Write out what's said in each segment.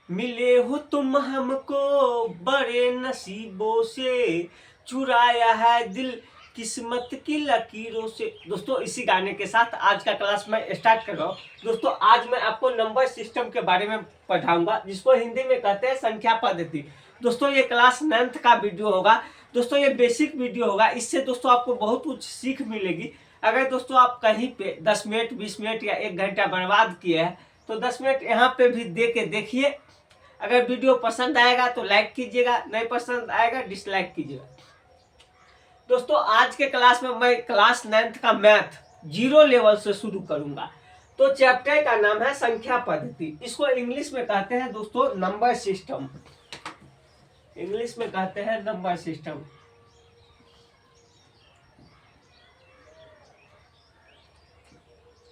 मिले हो तुम हमको बड़े नसीबों से, चुराया है दिल किस्मत की लकीरों से। दोस्तों इसी गाने के साथ आज का क्लास मैं स्टार्ट कर रहा हूँ। दोस्तों आज मैं आपको नंबर सिस्टम के बारे में पढ़ाऊंगा, जिसको हिंदी में कहते हैं संख्या पद्धति। दोस्तों ये क्लास 9th का वीडियो होगा। दोस्तों ये बेसिक वीडियो होगा, इससे दोस्तों आपको बहुत कुछ सीख मिलेगी। अगर दोस्तों आप कहीं पे 10 मिनट 20 मिनट या 1 घंटा बर्बाद किए हैं तो 10 मिनट यहाँ पे भी दे के देखिए। अगर वीडियो पसंद आएगा तो लाइक कीजिएगा, नहीं पसंद आएगा डिसलाइक कीजिएगा। दोस्तों आज के क्लास में मैं क्लास 9th का मैथ 0 लेवल से शुरू करूंगा। तो चैप्टर का नाम है संख्या पद्धति। इसको इंग्लिश में कहते हैं दोस्तों नंबर सिस्टम। इंग्लिश में कहते हैं नंबर सिस्टम।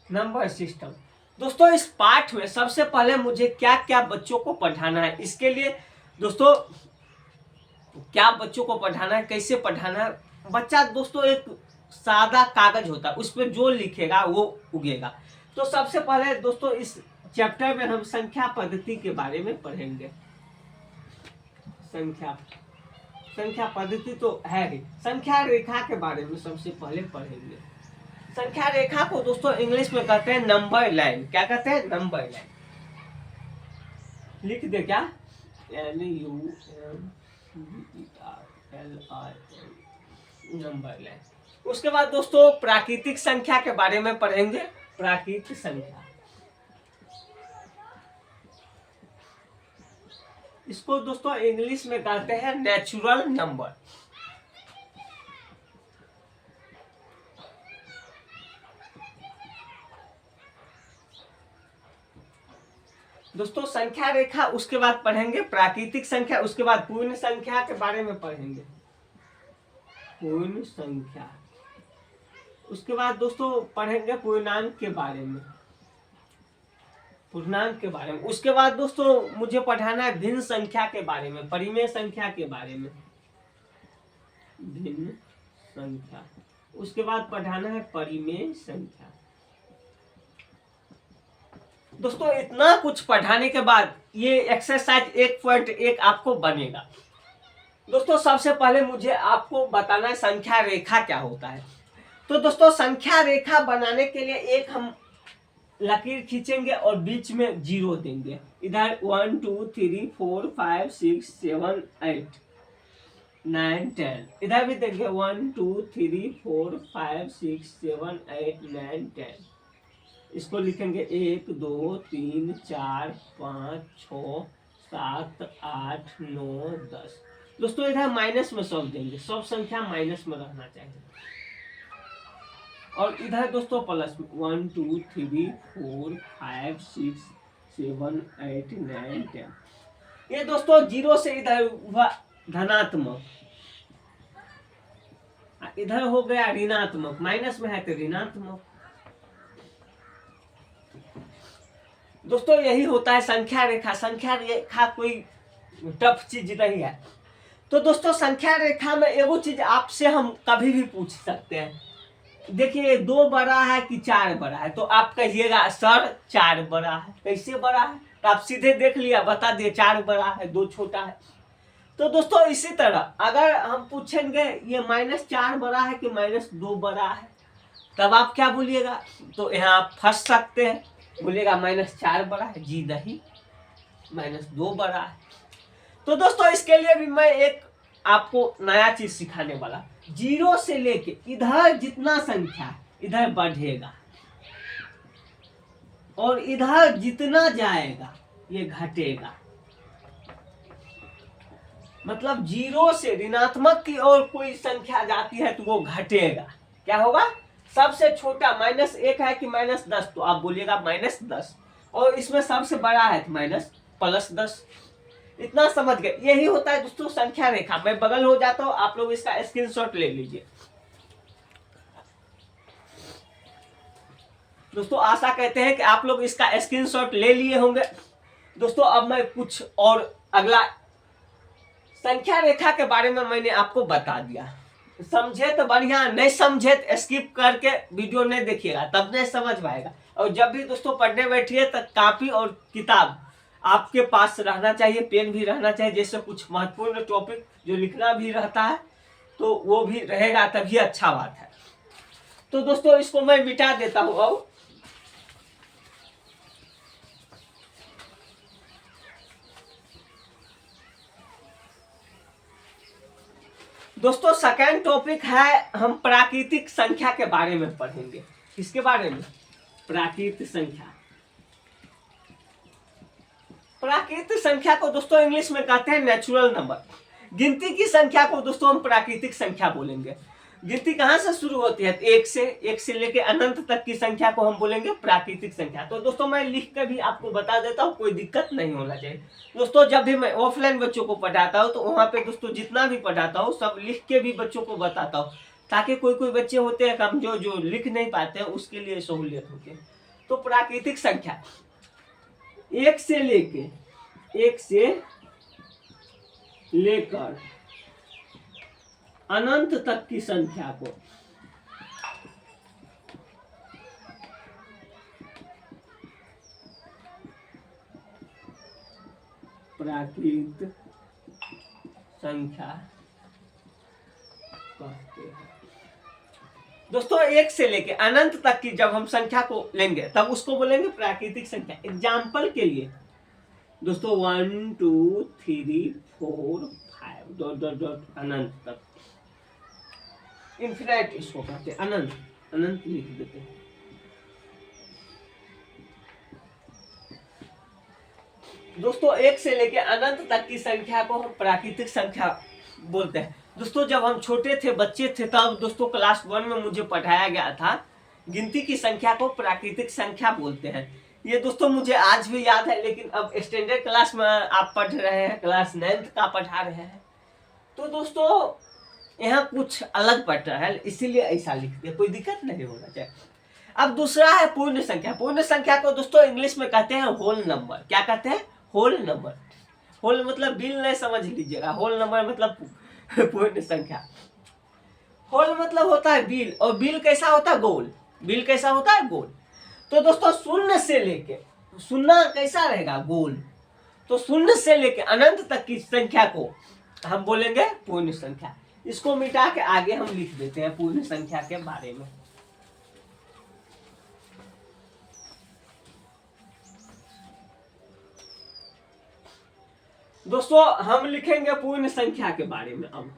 Number system. दोस्तों इस पाठ में सबसे पहले मुझे क्या क्या बच्चों को पढ़ाना है, इसके लिए दोस्तों क्या बच्चों को पढ़ाना है, कैसे पढ़ाना है। बच्चा दोस्तों एक सादा कागज होता है, उस पर जो लिखेगा वो उगेगा। तो सबसे पहले दोस्तों इस चैप्टर में हम संख्या पद्धति के बारे में पढ़ेंगे। संख्या पद्धति तो है ही, संख्या रेखा के बारे में सबसे पहले पढ़ेंगे। संख्या रेखा को दोस्तों इंग्लिश में कहते हैं नंबर लाइन। क्या कहते हैं? Number line. लिख दे क्या? Number line. उसके बाद दोस्तों प्राकृतिक संख्या के बारे में पढ़ेंगे। प्राकृतिक संख्या, इसको दोस्तों इंग्लिश में कहते हैं नेचुरल नंबर। दोस्तों संख्या रेखा, उसके बाद पढ़ेंगे प्राकृतिक संख्या, उसके बाद पूर्ण संख्या के बारे में पढ़ेंगे। पूर्ण संख्या, उसके बाद दोस्तों पढ़ेंगे पूर्णांक के बारे में। पूर्णांक के बारे में, उसके बाद दोस्तों मुझे पढ़ाना है भिन्न संख्या के बारे में, परिमेय संख्या के बारे में। भिन्न संख्या, उसके बाद पढ़ाना है परिमेय संख्या। दोस्तों इतना कुछ पढ़ाने के बाद ये एक्सरसाइज 1.1 आपको बनेगा। दोस्तों सबसे पहले मुझे आपको बताना है संख्या रेखा क्या होता है। तो दोस्तों संख्या रेखा बनाने के लिए एक हम लकीर खींचेंगे और बीच में 0 देंगे। इधर 1 2 3 4 5 6 7 8 9 10, इधर भी देंगे 1 2 3 4 5 6 7 8 9 10। इसको लिखेंगे 1 2 3 4 5 6 7 8 9 10। दोस्तों इधर माइनस में सब देंगे, सब संख्या माइनस में रहना चाहिए। और इधर दोस्तों प्लस में 1 2 3 4 5 6 7 8 9 10। ये दोस्तों 0 से इधर हुआ धनात्मक, इधर हो गया ऋणात्मक, माइनस में है तो ऋणात्मक। दोस्तों यही होता है संख्या रेखा। संख्या रेखा कोई टफ चीज नहीं है। तो दोस्तों संख्या रेखा में एगो चीज आपसे हम कभी भी पूछ सकते हैं। देखिए 2 बड़ा है कि 4 बड़ा है, तो आप कहिएगा सर 4 बड़ा है। कैसे बड़ा है? तो आप सीधे देख लिया, बता दिए 4 बड़ा है 2 छोटा है। तो दोस्तों इसी तरह अगर हम पूछेंगे ये -4 बड़ा है कि -2 बड़ा है, तब आप क्या बोलिएगा? तो यहाँ आप फंस सकते हैं, बोलिएगा -4 बड़ा है। जी नहीं, -2 बड़ा है। तो दोस्तों इसके लिए भी मैं एक आपको नया चीज सिखाने वाला। 0 से लेके इधर जितना संख्या इधर बढ़ेगा और इधर जितना जाएगा ये घटेगा। मतलब 0 से ऋणात्मक की और कोई संख्या जाती है तो वो घटेगा। क्या होगा? सबसे छोटा -1 है कि -10, तो आप बोलिएगा -10। और इसमें सबसे बड़ा है तो +10। इतना समझ गए? यही होता है दोस्तों संख्या रेखा। मैं बगल हो जाता हूं, आप लोग इसका स्क्रीनशॉट ले लीजिए। दोस्तों आशा कहते हैं कि आप लोग इसका स्क्रीनशॉट ले लिए होंगे। दोस्तों अब मैं कुछ और अगला संख्या रेखा के बारे में मैंने आपको बता दिया। समझे तो बढ़िया, नहीं समझे तो स्किप करके वीडियो नहीं देखिएगा, तब नहीं समझ पाएगा। और जब भी दोस्तों पढ़ने बैठिए तो कॉपी और किताब आपके पास रहना चाहिए, पेन भी रहना चाहिए, जैसे कुछ महत्वपूर्ण टॉपिक जो लिखना भी रहता है तो वो भी रहेगा, तभी अच्छा बात है। तो दोस्तों इसको मैं मिटा देता हूँ अब। दोस्तों सेकेंड टॉपिक है, हम प्राकृतिक संख्या के बारे में पढ़ेंगे। किसके बारे में? प्राकृतिक संख्या। प्राकृतिक संख्या को दोस्तों इंग्लिश में कहते हैं नेचुरल नंबर। गिनती की संख्या को दोस्तों हम प्राकृतिक संख्या बोलेंगे। गिनती कहाँ से शुरू होती है? एक से लेके अनंत तक की संख्या को हम बोलेंगे प्राकृतिक संख्या। तो दोस्तों मैं लिख कर भी आपको बता देता हूँ, कोई दिक्कत नहीं होना चाहिए। दोस्तों जब भी मैं ऑफलाइन बच्चों को पढ़ाता हूँ तो वहाँ पे दोस्तों जितना भी पढ़ाता हूँ सब लिख के भी बच्चों को बताता हूँ, ताकि कोई कोई बच्चे होते हैं कमजोर जो लिख नहीं पाते हैं, उसके लिए सहूलियत होती है। तो प्राकृतिक संख्या एक से लेकर अनंत तक की संख्या को प्राकृतिक संख्या कहते हैं। दोस्तों एक से लेके अनंत तक की जब हम संख्या को लेंगे तब उसको बोलेंगे प्राकृतिक संख्या। एग्जाम्पल के लिए दोस्तों 1 2 3 4 5 डॉट डॉट डॉट अनंत तक, इन्फिनाइट इसको कहते हैं, अनंत। अनंत लिख देते हैं। दोस्तों एक से लेके अनंत तक की संख्या को हम प्राकृतिक संख्या बोलते हैं। दोस्तों जब हम छोटे थे, बच्चे थे, तब दोस्तों क्लास 1 में मुझे पढ़ाया गया था, गिनती की संख्या को प्राकृतिक संख्या बोलते हैं। ये दोस्तों मुझे आज भी याद है, लेकिन अब स्टैंडर्ड क्लास में आप पढ़ रहे हैं, क्लास 9th का पढ़ा रहे हैं, तो दोस्तों यहाँ कुछ अलग पढ़ रहा है, इसीलिए ऐसा लिख दिया, कोई दिक्कत नहीं होना चाहिए। अब दूसरा है पूर्ण संख्या। पूर्ण संख्या को दोस्तों इंग्लिश में कहते हैं होल नंबर। क्या कहते हैं? Whole number. होल मतलब बिल नहीं समझ लीजिएगा, होल नंबर मतलब पूर्ण संख्या। होल मतलब होता है बिल, और बिल कैसा होता है? गोल। बिल कैसा होता है? गोल। तो दोस्तों शून्य से लेके, शून्य कैसा रहेगा? गोल। तो शून्य से लेके अनंत तक की संख्या को हम बोलेंगे पूर्ण संख्या। इसको मिटा के आगे हम लिख देते हैं पूर्ण संख्या के बारे में। दोस्तों हम लिखेंगे पूर्ण संख्या के बारे में। अब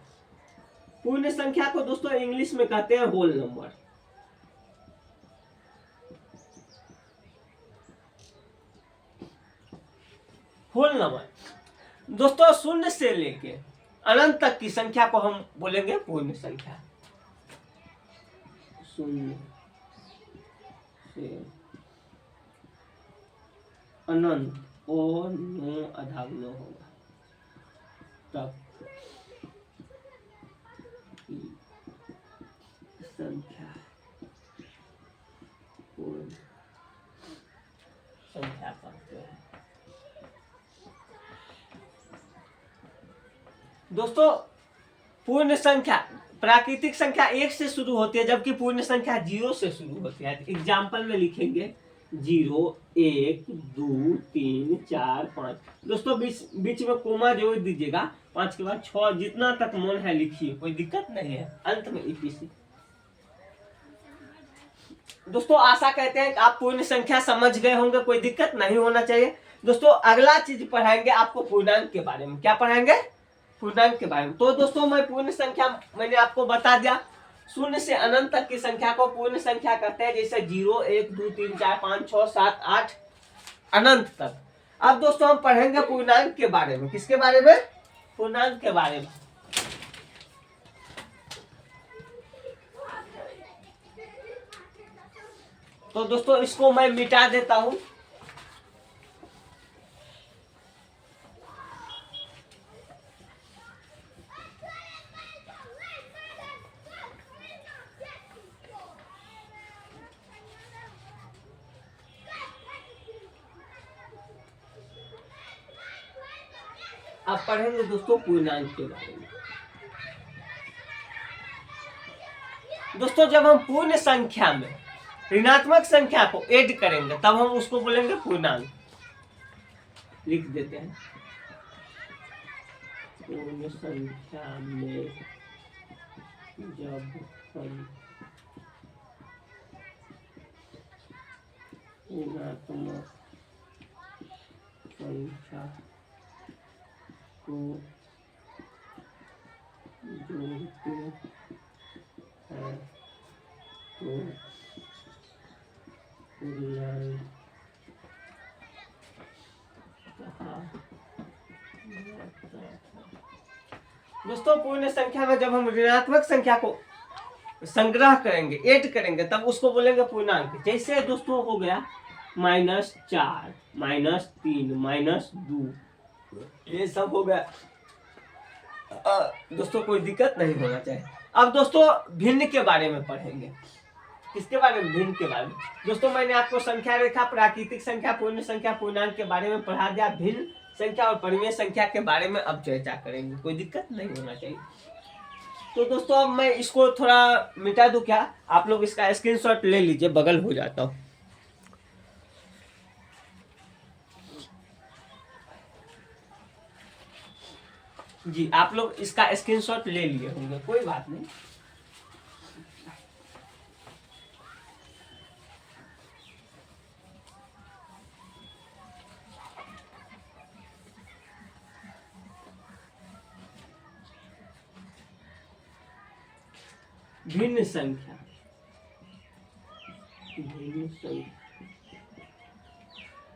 पूर्ण संख्या को दोस्तों इंग्लिश में कहते हैं होल नंबर। होल नंबर दोस्तों शून्य से लेके अनंत तक की संख्या को हम बोलेंगे पूर्ण संख्या। शून्य से अनंत, ओ नो आधा नो होगा तक की संख्या पूर्ण संख्या कहते हैं। दोस्तों पूर्ण संख्या, प्राकृतिक संख्या 1 से शुरू होती है, जबकि पूर्ण संख्या 0 से शुरू होती है। एग्जाम्पल में लिखेंगे 0 1 2 3 4 5। दोस्तों बीच में कोमा जोड़ दीजिएगा, 5 के बाद 6, जितना तक मन है लिखिए, कोई दिक्कत नहीं है। अंत में EPC। दोस्तों आशा कहते हैं कि आप पूर्ण संख्या समझ गए होंगे, कोई दिक्कत नहीं होना चाहिए। दोस्तों अगला चीज पढ़ाएंगे आपको पूर्णांक के बारे में। क्या पढ़ाएंगे? पूर्णांक के बारे में। तो दोस्तों मैं पूर्ण संख्या मैंने आपको बता दिया, शून्य से अनंत तक की संख्या को पूर्ण संख्या कहते हैं, जैसे 0 1 2 3 4 5 6 7 8 अनंत तक। अब दोस्तों हम पढ़ेंगे पूर्णांक के बारे में। किसके बारे में? पूर्णांक के बारे में। तो दोस्तों इसको मैं मिटा देता हूं। अब पढ़ेंगे दोस्तों पूर्णांक के बारे में। दोस्तों जब हम पूर्ण संख्या में ऋणात्मक संख्या को ऐड करेंगे तब हम उसको बोलेंगे पूर्णांक। लिख देते हैं। पूर्ण संख्या में जब हम ऋणात्मक संख्या को जोड़ते हैं तो पूर्णांक कहा जाता है। दोस्तों पूर्ण संख्या में जब हम ऋणात्मक संख्या को संग्रह करेंगे, ऐड करेंगे, तब उसको बोलेंगे पूर्णांक। जैसे दोस्तों हो गया -4, -3, -2, ये सब हो गया। दोस्तों कोई दिक्कत नहीं होना चाहिए। अब दोस्तों भिन्न के बारे में पढ़ेंगे। किसके बारे में? भिन्न के बारे में। दोस्तों मैंने आपको संख्या रेखा, प्राकृतिक संख्या, पूर्ण संख्या, पूर्णांक के बारे में पढ़ा दिया। भिन्न संख्या और परिमेय संख्या के बारे में अब चर्चा करेंगे। कोई दिक्कत नहीं होना चाहिए। तो दोस्तों अब मैं इसको थोड़ा मिटा दूं क्या? आप लोग इसका स्क्रीनशॉट ले लीजिए, बगल हो जाता हूं। जी आप लोग इसका स्क्रीनशॉट ले लिए होंगे, कोई बात नहीं। भिन्न संख्या, भिन्न संख्या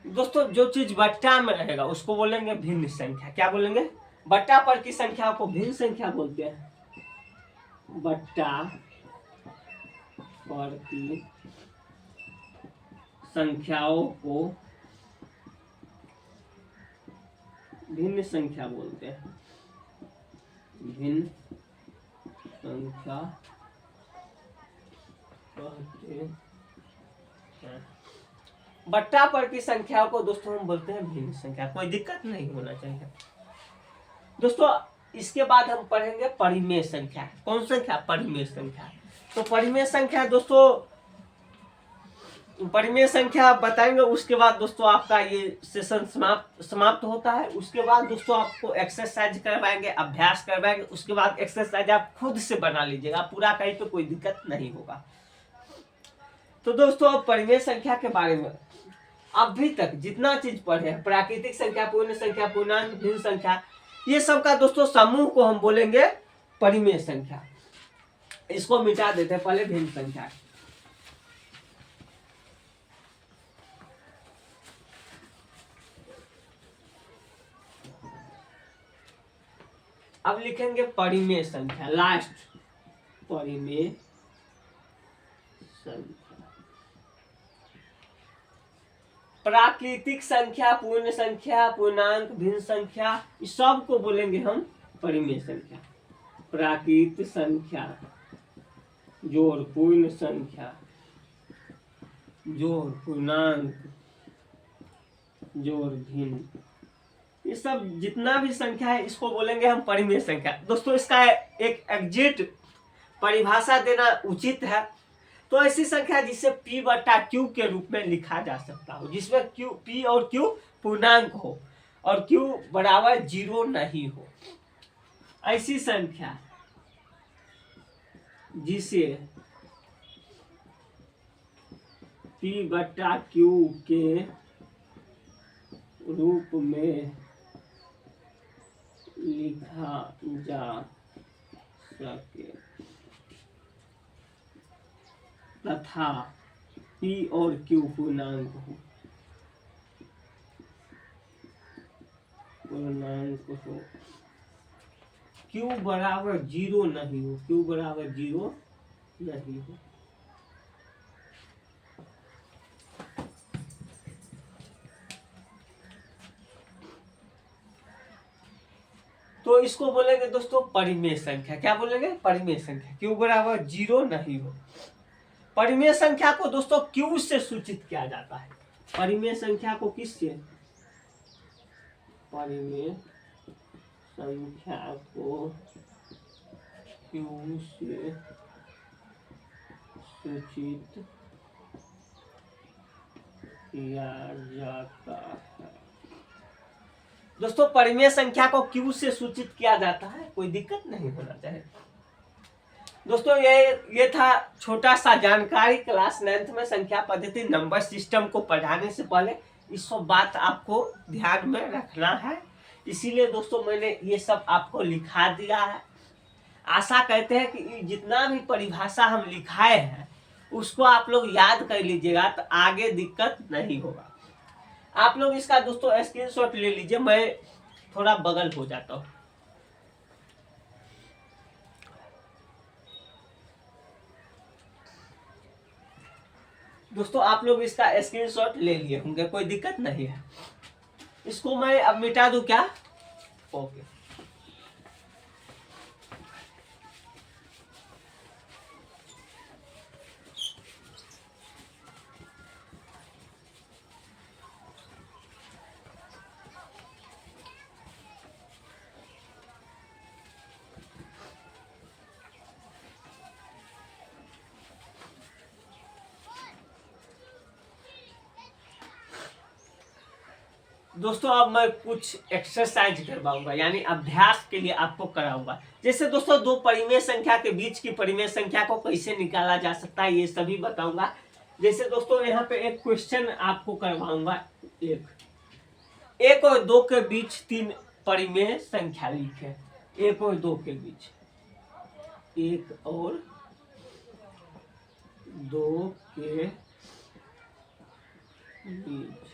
दोस्तों जो चीज बट्टा में रहेगा उसको बोलेंगे भिन्न संख्या। क्या बोलेंगे? बट्टा पर की संख्या को भिन्न संख्या बोलते हैं। बट्टा पर की संख्याओं को भिन्न संख्या बोलते हैं। भिन्न संख्या कहते हैं। बट्टा पर की संख्या को दोस्तों हम बोलते हैं भिन्न संख्या। कोई दिक्कत नहीं होना चाहिए। दोस्तों इसके बाद हम पढ़ेंगे परिमेय संख्या। कौन संख्या? परिमेय संख्या। तो परिमेय संख्या दोस्तों, परिमेय संख्या बताएंगे। उसके बाद दोस्तों आपका ये सेशन समाप्त होता है। उसके बाद दोस्तों आपको एक्सरसाइज करवाएंगे, अभ्यास करवाएंगे। उसके बाद एक्सरसाइज आप खुद से बना लीजिएगा, पूरा कहीं पे कोई दिक्कत नहीं होगा। तो दोस्तों अब परिमेय संख्या के बारे में अभी तक जितना चीज पढ़े, प्राकृतिक संख्या, पूर्ण संख्या, पूर्णांक, भिन्न संख्या, ये सब का दोस्तों समूह को हम बोलेंगे परिमेय संख्या। इसको मिटा देते हैं पहले भिन्न संख्या। अब लिखेंगे परिमेय संख्या, लास्ट परिमेय संख्या। प्राकृतिक संख्या, पूर्ण संख्या, पूर्णांक, भिन्न संख्या, इस सब को बोलेंगे हम परिमेय संख्या। प्राकृतिक संख्या जोड़ पूर्ण संख्या जोड़ पूर्णांक जोड़ भिन्न, ये सब जितना भी संख्या है इसको बोलेंगे हम परिमेय संख्या। दोस्तों इसका एक एग्जैक्ट परिभाषा देना उचित है। तो ऐसी संख्या जिसे P बटा Q के रूप में लिखा जा सकता हो, जिसमें Q, P और Q पूर्णांक हो और Q बराबर 0 नहीं हो। ऐसी संख्या जिसे P बटा Q के रूप में लिखा जा सके तथा P और Q पूर्णांक हो, Q बराबर 0 नहीं हो, Q बराबर 0 नहीं हो। तो इसको बोलेंगे दोस्तों परिमेय संख्या। क्या बोलेंगे? परिमेय संख्या। Q बराबर 0 नहीं हो। परिमेय संख्या को दोस्तों Q से सूचित किया जाता है। परिमेय संख्या को किससे? परिमेय संख्या को Q से सूचित किया जाता है। दोस्तों परिमेय संख्या को क्यू से सूचित किया जाता है, कोई दिक्कत नहीं होना चाहिए। दोस्तों ये था छोटा सा जानकारी क्लास 9th में संख्या पद्धति नंबर सिस्टम को पढ़ाने से पहले इस सब बात आपको ध्यान में रखना है, इसीलिए दोस्तों मैंने ये सब आपको लिखा दिया है। आशा कहते हैं कि जितना भी परिभाषा हम लिखाए हैं उसको आप लोग याद कर लीजिएगा, तो आगे दिक्कत नहीं होगा। आप लोग इसका दोस्तों स्क्रीनशॉट ले लीजिए, मैं थोड़ा बगल हो जाता हूँ। दोस्तों आप लोग इसका स्क्रीनशॉट ले लिए होंगे, कोई दिक्कत नहीं है। इसको मैं अब मिटा दूं क्या? ओके। दोस्तों अब मैं कुछ एक्सरसाइज करवाऊंगा, यानी अभ्यास के लिए आपको कराऊंगा। जैसे दोस्तों दो परिमेय संख्या के बीच की परिमेय संख्या को कैसे निकाला जा सकता है ये सभी बताऊंगा। जैसे दोस्तों यहाँ पे एक क्वेश्चन आपको करवाऊंगा, एक और दो के बीच तीन परिमेय संख्या लिखे। एक और दो के बीच, एक और दो के बीच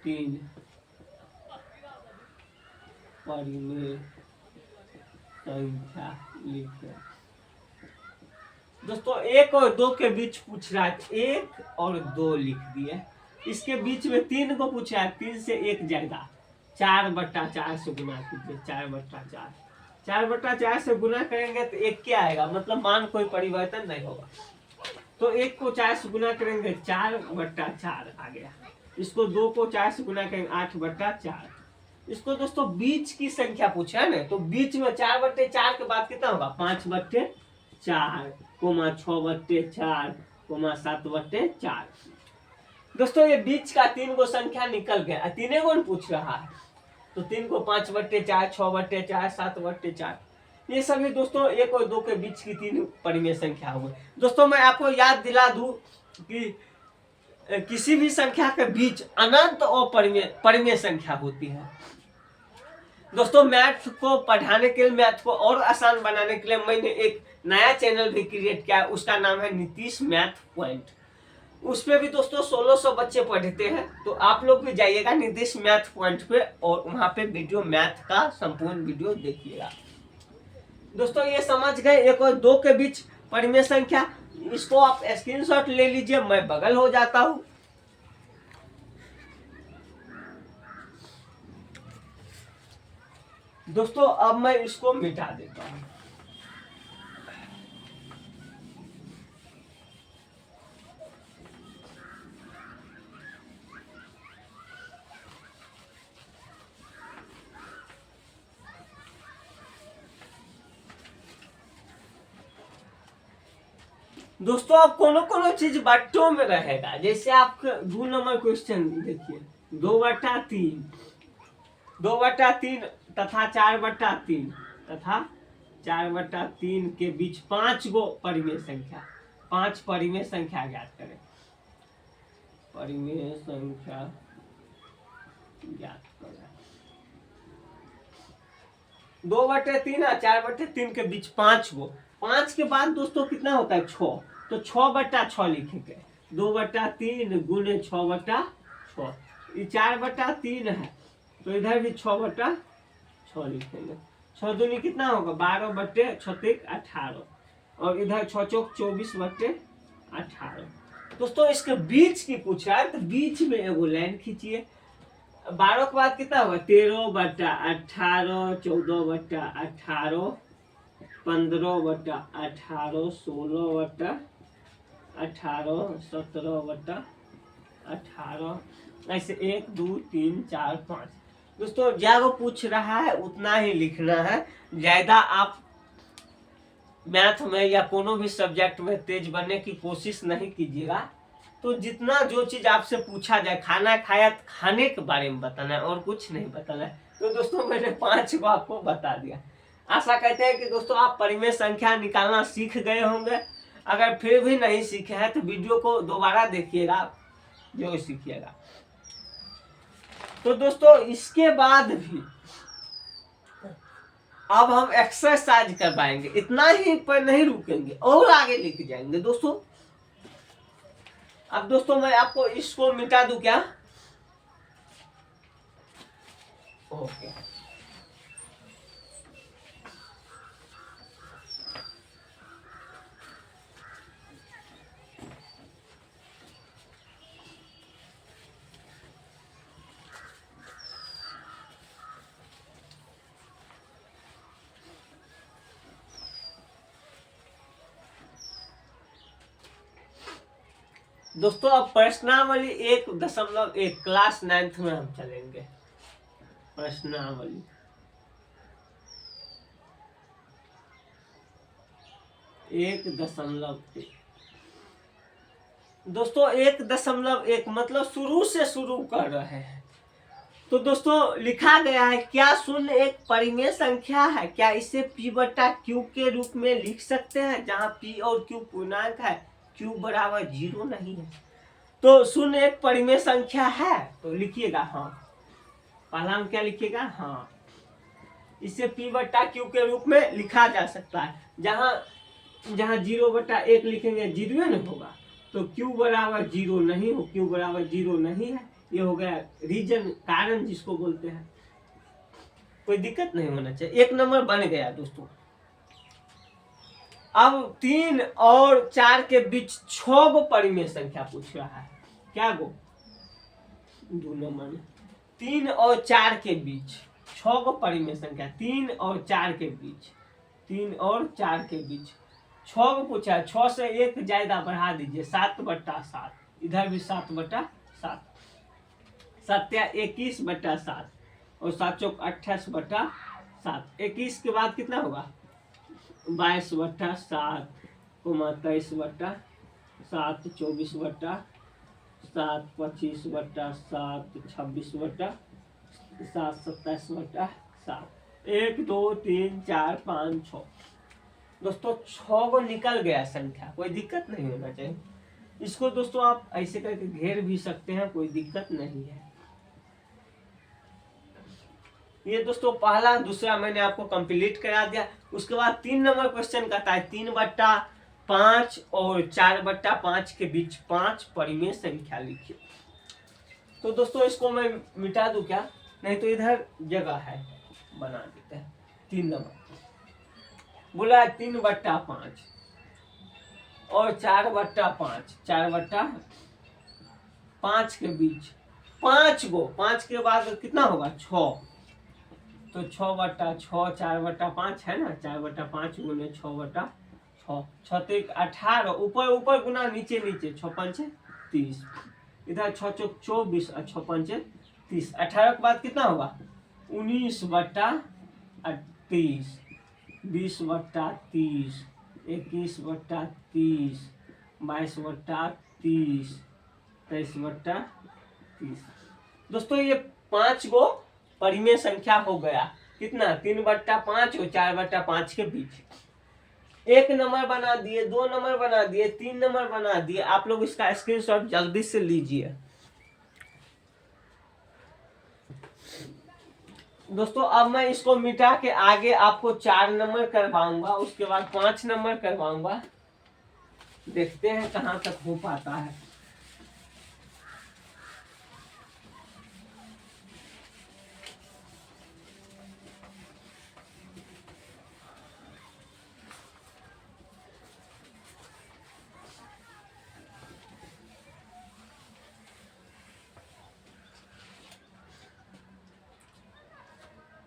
तीन परिमेय संख्या लिखे। दोस्तों एक और दो के बीच पूछ रहा है, एक और दो लिख दिए। इसके बीच में तीन को पूछा है, तीन से एक जाएगा, 4/4 से गुना कीजिए। 4/4, 4/4 से गुना करेंगे तो एक क्या आएगा, मतलब मान कोई परिवर्तन नहीं होगा। तो एक को 4 से गुना करेंगे 4/4 आ गया। इसको 2 को 4 से गुना करेंगे 8/4। इसको दोस्तों बीच की संख्या पूछा है ना, तो बीच में 4/4 के बाद कितना होगा, 5/4, 6/4, 7/4। दोस्तों ये बीच का तीन को संख्या निकल गया, तीने को पूछ रहा है, तो 3 को 5/4, 6/4, 7/4, ये सभी दोस्तों एक और दो के बीच की तीन परिमेय संख्या हुई। दोस्तों मैं आपको याद दिला दूं कि किसी भी संख्या के बीच अनंत और परिमेय संख्या होती है। दोस्तों मैथ को पढ़ाने के लिए, मैथ को और आसान बनाने के लिए मैंने एक नया चैनल भी क्रिएट किया है, उसका नाम है नीतीश मैथ पॉइंट। उसमें भी दोस्तों 1600 बच्चे पढ़ते हैं, तो आप लोग भी जाइएगा नीतीश मैथ पॉइंट पे और वहां पे वीडियो मैथ का संपूर्ण वीडियो देखिएगा। दोस्तों ये समझ गए एक और दो के बीच परिमेय संख्या, इसको आप स्क्रीनशॉट ले लीजिए, मैं बगल हो जाता हूं। दोस्तों अब मैं इसको मिटा देता हूं। दोस्तों अब कोनो चीज बट्टों में रहेगा। जैसे आप 2 नंबर क्वेश्चन देखिए, 2/3, 2/3 तथा 4/3 तथा 4/3 के बीच 5 गो परिमेय संख्या, 5 परिमेय संख्या ज्ञात करें। परिमेय संख्या ज्ञात करें। 2/3 और 4/3 के बीच 5 गो, 5 के बाद दोस्तों कितना होता है, 6, तो 6/6 लिखेंगे। 2/3 गुने 6/6, ये 4/3 है, तो इधर भी 6/6 लिखेंगे। 6 दूनी कितना होगा, 12/6, 18, और इधर 6 चौक 24/18। दोस्तों इसके बीच की पूछा है, तो बीच में एगो लाइन खींचिए। 12 के बाद कितना होगा, 13/18, 14/18, 15/18, 16/18, 17/18, ऐसे 1 2 3 4 5। दोस्तों ज्यादा पूछ रहा है उतना ही लिखना है, ज्यादा आप मैथ में या कोनो भी सब्जेक्ट में तेज बनने की कोशिश नहीं कीजिएगा। तो जितना जो चीज आपसे पूछा जाए, खाना खाया तो खाने के बारे में बताना है और कुछ नहीं बताना है। तो दोस्तों मैंने 5 को आपको बता दिया। आशा करते हैं कि दोस्तों आप परिमेय संख्या निकालना सीख गए होंगे। अगर फिर भी नहीं सीखे हैं तो वीडियो को दोबारा देखिएगा, जो सीखिएगा। तो दोस्तों इसके बाद भी अब हम एक्सरसाइज करवाएंगे, इतना ही पर नहीं रुकेंगे और आगे लेके जाएंगे दोस्तों। अब दोस्तों मैं आपको इसको मिटा दूं क्या? ओके। दोस्तों अब प्रश्नावली 1.1 क्लास 9th में हम चलेंगे। प्रश्नावली 1.1 दोस्तों 1.1 मतलब शुरू से शुरू कर रहे हैं। तो दोस्तों लिखा गया है, क्या शून्य एक परिमेय संख्या है? क्या इसे p बटा q के रूप में लिख सकते हैं, जहां p और q पूर्णांक है, q बराबर 0 नहीं है। तो शून्य एक परिमेय संख्या है तो लिखिएगा हाँ। पहला में क्या लिखिएगा? हाँ। इसे p बटा q के रूप में लिखा जा सकता है। जहां 0/1 लिखेंगे 0 नहीं होगा, तो q बराबर 0 नहीं हो, q बराबर 0 नहीं है। ये हो गया रीजन, कारण जिसको बोलते हैं। कोई दिक्कत नहीं होना चाहिए। 1 नंबर बन गया दोस्तों। अब 3 और 4 के बीच 6 गो परिमेय संख्या पूछ रहा है। क्या गो? 2 नंबर में 3 और 4 के बीच 6 गो परिमेय संख्या, 3 और 4 के बीच, 3 और 4 के बीच 6 को पूछा है। 6 से 1 ज्यादा बढ़ा दीजिए, 7/7। इधर भी 7/7, 7 21/7 और 7 चौक 28/7। 21 के बाद कितना होगा? 22/7, 23/7, 24/7, 25/7, 26/7, 27/7। 1 2 3 4 5 6 दोस्तों 6 को निकल गया संख्या। कोई दिक्कत नहीं होना चाहिए। इसको दोस्तों आप ऐसे करके घेर भी सकते हैं, कोई दिक्कत नहीं है। ये दोस्तों पहला दूसरा मैंने आपको कंप्लीट करा दिया। उसके बाद 3 नंबर क्वेश्चन कहता है 3/5 और 4/5 के बीच 5 परिमेय संख्या लिखिए। तो दोस्तों इसको मैं मिटा दूं क्या? नहीं तो इधर जगह है, बना देते हैं। 3 नंबर बोला 3/5 और 4/5, 4/5 के बीच 5 गो, 5 के बाद कितना होगा? 6। तो 6/6, 4/5 है ना, 4/5 गुने 6/6, 6 3 18, ऊपर ऊपर गुना नीचे नीचे, 6 5 30। इधर 6 चौक 24 और 6 5 30। 18 के बाद कितना होगा? 19/30, 20/30, 21/30, 22/30, 23/30। दोस्तों ये 5 गो परिमेय संख्या हो गया। कितना? 3/5 और 4/5 के बीच। 1 नंबर बना दिए, 2 नंबर बना दिए, 3 नंबर बना दिए। आप लोग इसका स्क्रीनशॉट जल्दी से लीजिए। दोस्तों अब मैं इसको मिटा के आगे आपको 4 नंबर करवाऊंगा, उसके बाद 5 नंबर करवाऊंगा। देखते हैं कहां तक हो पाता है।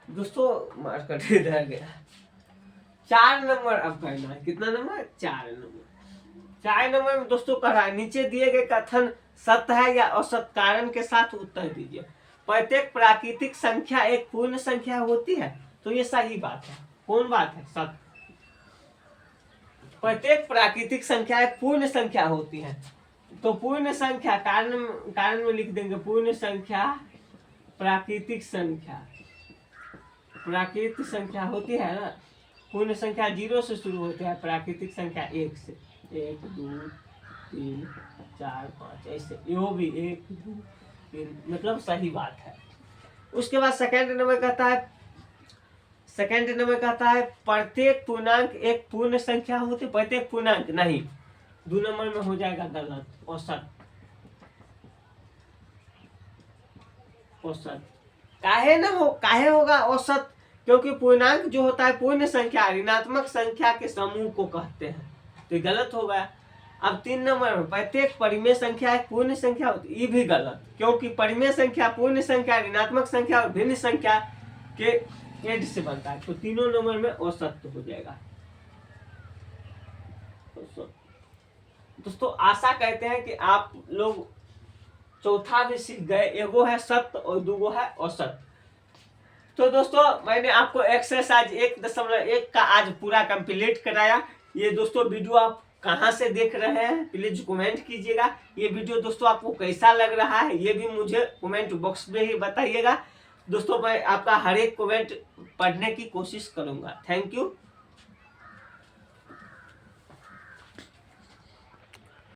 दोस्तों मार्कर इधर गया। 4 नंबर अब करना है। कितना नंबर? 4 नंबर। 4 नंबर में दोस्तों कहा नीचे दिए गए कथन सत्य है या असत्य, कारण के साथ उत्तर दीजिए। प्रत्येक प्राकृतिक संख्या एक पूर्ण संख्या होती है, तो ये सही बात है। कौन बात है? सत्य। प्रत्येक प्राकृतिक संख्या एक पूर्ण संख्या होती है, तो पूर्ण संख्या कारण कारण में लिख देंगे पूर्ण संख्या प्राकृतिक संख्या। प्राकृतिक संख्या होती है ना, पूर्ण संख्या 0 से शुरू होती है, प्राकृतिक संख्या 1 से। 1 2 3 4 5 ऐसे, यो भी 1 2 3, मतलब सही बात है। उसके बाद सेकंड नंबर कहता है प्रत्येक पूर्णांक एक पूर्ण संख्या होती। प्रत्येक पूर्णांक नहीं, 2 नंबर में हो जाएगा गलत। औसत काहे होगा औसत? क्योंकि पूर्णांक जो होता है पूर्ण संख्या ऋणात्मक संख्या के समूह को कहते हैं, तो ये गलत होगा। अब 3 नंबर में प्रत्येक परिमेय संख्या एक पूर्ण संख्या होती है, ये भी गलत, क्योंकि परिमेय संख्या पूर्ण संख्या ऋणात्मक संख्या और भिन्न संख्या के एड से बनता है, तो तीनों नंबर में औसत हो जाएगा। दोस्तों आशा करते हैं कि आप लोग चौथा भी सीख गए, एगो है सत्य और दूगो है औसत। तो दोस्तों मैंने आपको एक्सरसाइज 1.1 का आज पूरा कंप्लीट कराया। ये दोस्तों वीडियो आप कहाँ से देख रहे हैं प्लीज कमेंट कीजिएगा। ये वीडियो दोस्तों आपको कैसा लग रहा है ये भी मुझे कमेंट बॉक्स में ही बताइएगा। दोस्तों मैं आपका हर एक कमेंट पढ़ने की कोशिश करूँगा। Thank you.